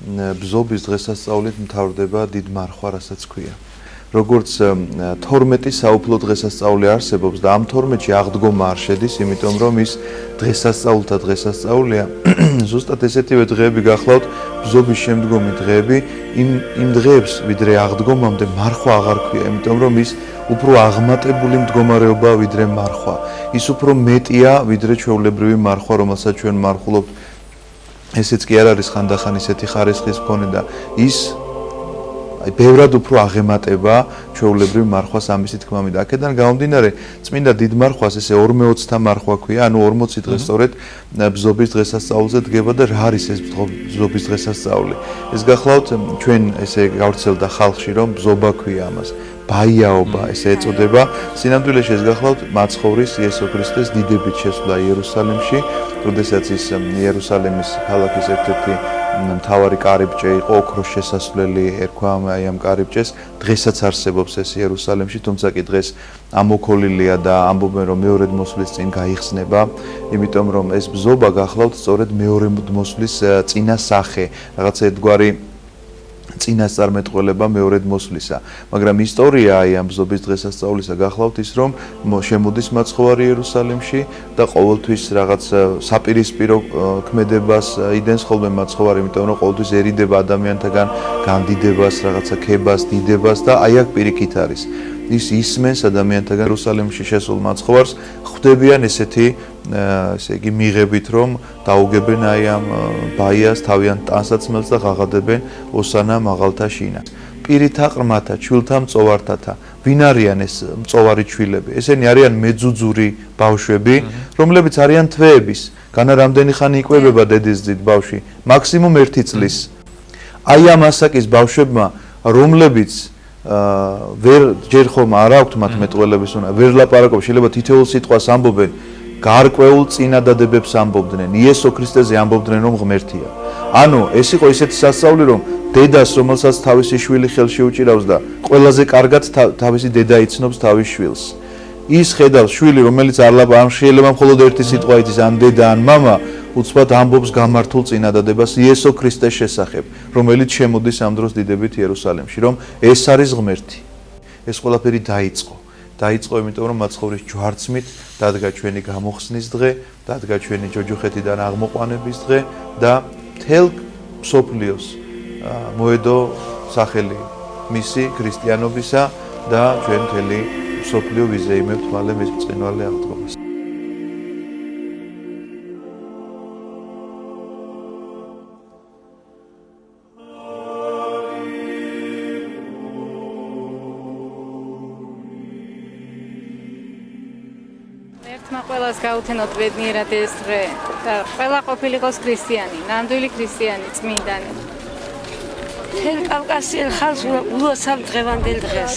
ბზობის დღესასწაულით მთავრდება დიდ მარხვა, რასაც ქვია. როგორც 12 საუფლო დღესასწაული არსებობს და ამ 12-ში აღდგომა არ შედის, იმიტომ რომ ის დღესასწაულთა დღესასწაულია, ზუსტად ესეთივე დღეები გახლავთ ბზობის შემდგომი დღეები, იმ დღეებს ვიდრე აღდგომამდე მარხვა აღარ ქვია, იმიტომ რომ ის უფრო აღმატებული მდგომარეობაა ვიდრე მარხვა. ის უფრო მეტია ვიდრე ჩვეულებრივი მარხვა, რომელსაც ჩვენ მარხულობთ. ესეც კი არ არის ხანდახან ისეთი ხარისხის მქონე და ის ბევრად უფრო აღემატება ჩვეულებრივ მარხვას ამისი თქმა მინდა. აქედან გამომდინარე, წმინდა დიდ მარხვას ესე 40-თა მარხვა ქვია, ანუ 40 დღე სწორედ ბზობის დღესასწაულზე დგება და რა არის ეს ბზობის დღესასწაული? ეს გახლავთ ჩვენ ესე გავრცელდა ხალხში, რომ ბზობა ქვია ამას. ბაიაობა ესე ეწოდება. სინამდვილეში ეს გახლავთ მაცხოვრის იესო ქრისტეს დიდებით შესვლა იერუსალიმში, როდესაც ის იერუსალიმის ქალაქის ერთ-ერთი მთავარი კარიბჭე იყო, ოქროს შესასვლელი ერქვა ამ კარიბჭეს. დღესაც არსებობს ეს იერუსალიმში, თუმცა კი დღეს ამოქოლილია და ამბობენ რომ მეორედ მოსვლის წინ გაიხსნება, იმიტომ რომ ეს ბზობა გახლავთ სწორედ მეორედ მოსვლის წინა სახე, რაღაცა ერთგვარი წინასწარმეტყველება მეორედ მოსვლისა. მაგრამ ისტორია აი ამ ბზობის დღესასწაულისა გახლავთ ის, რომ შემოდის მაცხოვარი იერუსალიმში და ყოველთვის რაღაც საპირისპირო ქმედებას იდენს ხოლმე მაცხოვარი, იმიტომ რომ ყოველთვის ერიდება ადამიანთაგან განდიდებას, რაღაცა ქებას, დიდებას და აი აქ პირიქით არის. ის ისმენს ადამიანთაგან იერუსალიმში შესულ მაცხოვარს, ხვდებიან ესეთი ესე იგი მიღებით რომ დაუგებენ აი ამ ბაიას თავიანთ ტანსაცმელს და ღაღადებენ ოსანა მაღალთა შინა. პირითა ყრმათა, ჩვილთა მწოვართათა. ვინ არიან ეს მწოვარი ჩვილები? ესენი არიან მეძუძური ბავშვები, რომლებიც არიან თვეების. განა რამდენი ხანი იკვებება დედის ძით ბავშვი? მაქსიმუმ 1 წლის. აი ამ ასაკის ბავშვებმა, რომლებიც ვერ ჯერ ხომ არ აქვთ მათ მეტყველების უნდა ვერ ლაპარაკობ, შეიძლება თითოეულ სიტყვას ამბობენ, გარკვეულ წინადადებებს ამბობდნენ, იესო ქრისტეზე ამბობდნენ რომ ღმერთია. ანუ ეს იყო ისეთი სასწაული რომ დედას რომელსაც თავისი შვილი ხელში უჭირავს და ყველაზე კარგად თავისი დედა იცნობს თავის შვილს. ის ხედავს შვილი რომელიც არ ლაპარაკობს, შეიძლება მხოლოდ ერთი სიტყვა იცის ან დედა ან მამა, უცბად ამბობს გამართულ წინადადებას იესო ქრისტეს შესახებ, რომელიც შემოდის ამ დროს დიდებით იერუსალიმში, რომ ეს არის ღმერთი. ეს ყველაფერი დაიწყო, იმიტომ რომ მაცხოვრის ჯვარცმით დადგა ჩვენი გამოხსნის დღე, დადგა ჩვენი ჯოჯოხეთიდან აღმოყვანების დღე და მთელ მსოფლიოს მოედო სახელი მისი ქრისტიანობისა და ჩვენ მთელი მსოფლიო ვიზეიმებთ მალე მის ბრწყინვალე აღდგომას. ერთმა ყველას გაუთენოთ ბედნიერად ეს დღე და ყველა ყოფილიყოს ქრისტიანი, ნამდვილი ქრისტიანი, წმინდანი. მთელ კავკასიელ ხალხს ულოცავ დღევანდელ დღეს.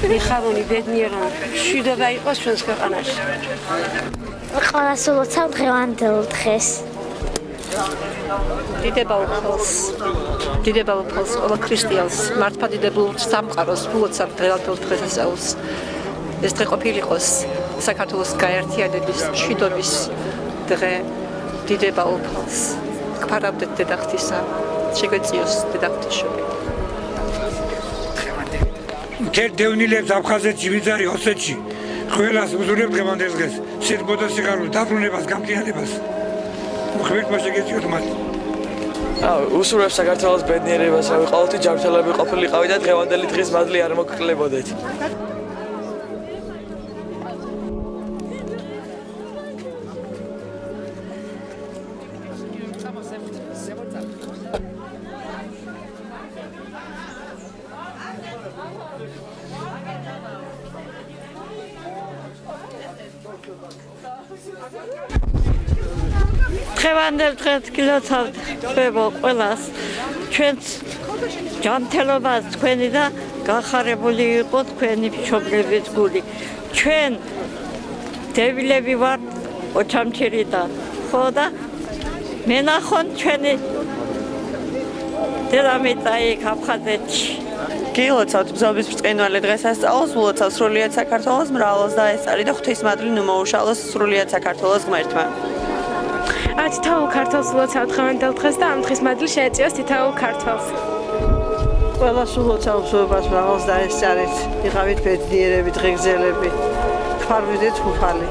მიხარული ბედნიერო, მშვიდობა იყოს ჩვენს ქვეყანაში. ყველას ულოცავ დღევანდელ დღეს. დიდება უფალს, ყველა ქრისტიანს, მართლმადიდებულ სამყაროს ულოცავ დღევანდელ დღესასწაულს. ეს დღე ყოფილიყოს საქართველოს გაერთიანების, მშვიდობის დღე. დიდება უფალს. გფარავდეთ დედა ღვთისა, შეგვეციოს დედა ღვთისშვილი. მთელ დევნილებს აფხაზეთში, ვიზარი ოსეთში, ყველას უზურებ დღევანდელ დღეს, სიყვარული და სიხარულით, დაბრუნებას, გამყიანებას. ღმერთმა შეგეციოთ მათ. უსურვებ საქართველოს ბედნიერებას, რა ვიყავთ ჯანმრთელები ყოფილიყავით და დღევანდელი დღის მადლი არ მოგკლებოდეთ. დღევანდელ დღეს გილოცავთ ხმებო ყველას, ჩვენს ჯანმრთელობას თქვენი და გახარებული იყო თქვენი მშობლების გული. ჩვენ დევილები ვართ ოჩამჩირიდან, ხო და მენახონ ჩვენი დედამიწა იქ აფხაზეთში. გილოცავთ ბზობის ბრწყინვალე დღესასწაულს, ულოცავ სრულიად საქართველოს მრავლოს და ესწარი და ღვთისმადლი ნუ მოუშალოს სრულიად საქართველოს ღმერთმა. თითოეულ ქართველს ულოცავთ დღევანდელ დღეს და ამ დღის მადლი შეეწიოს თითოეულ ქართველს. ყველას ულოცავ ზობას მრავალს დაესწარეთ. იყავით ბედნიერები, დღეგრძელები. თქვარვიდეთ უფალი.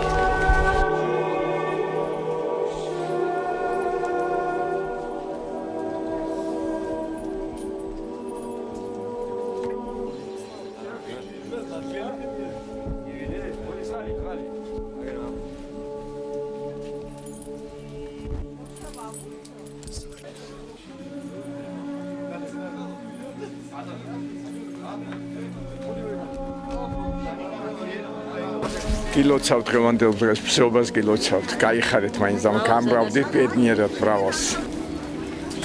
გილოცავთ დღევანდელ დღეს, მსრობას გილოცავთ. გაიხარეთ მაინც და გამრავდით ბედნიერად მრავალს.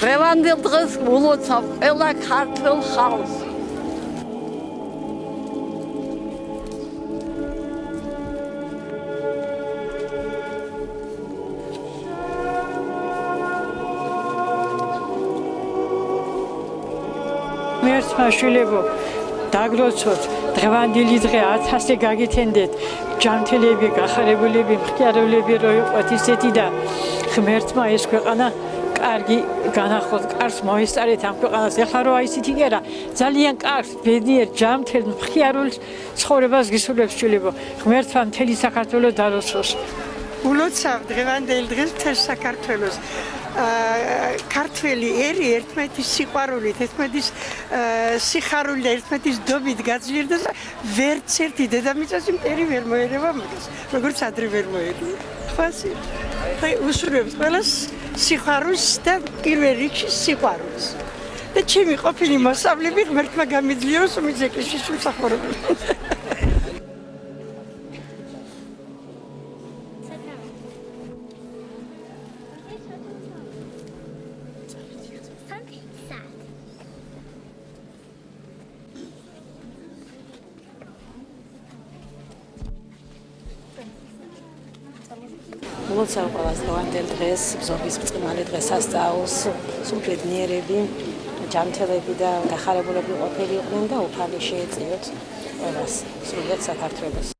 დღევანდელ დღეს ულოცავ ყველა ქართველ ხალხს. მერცმა შვილებო დაგლოცოთ დღევანდელი დღე 1000-ზე გაგითენდეთ ჯანმრთელები, გახარებულები, მხიარებლები რო იყოთ ისეთი და ღმერთმა ეს ქვეყანა კარგი განახოთ, კარს მოესწარეთ ამ ქვეყანას. ეხლა რო აი ისეთი კი არა, ძალიან კარს, ბედნიერ, ჯანმრთელ, მხიარულ ცხოვრებას გისურვებს შვილებო. ღმერთმა მთელი საქართველოს დაროსოს. ულოცავ დღევანდელ დღეს მთელ საქართველოს. ქართველი ერი ერთმანეთის სიყვარულით, ერთმანეთის სიხარული და ერთმანეთის დობით გაძლიერდა და ვერც ერთი დედამიწაზე მტერი ვერ მოერევა მაგას, როგორც ადრე ვერ მოერია. ხასი. აი უსურვებს ყველას სიხარულს და პირველ რიგში სიყვარულს. და ჩემი ყოფილი მოსავლები ღმერთმა გამიძლიეროს უმის ეკლესიის მსახურობები. ულოცავ ყველას დღევანდელ დღეს, ბრძოლის ბრწყინვალე დღესასწაულს, სულ ბედნიერები, ჯანმრთელები და გახარებულები ყოფილი იყვნენ და უფალი შეეწიოთ ყველას, სრულიად საქართველოს.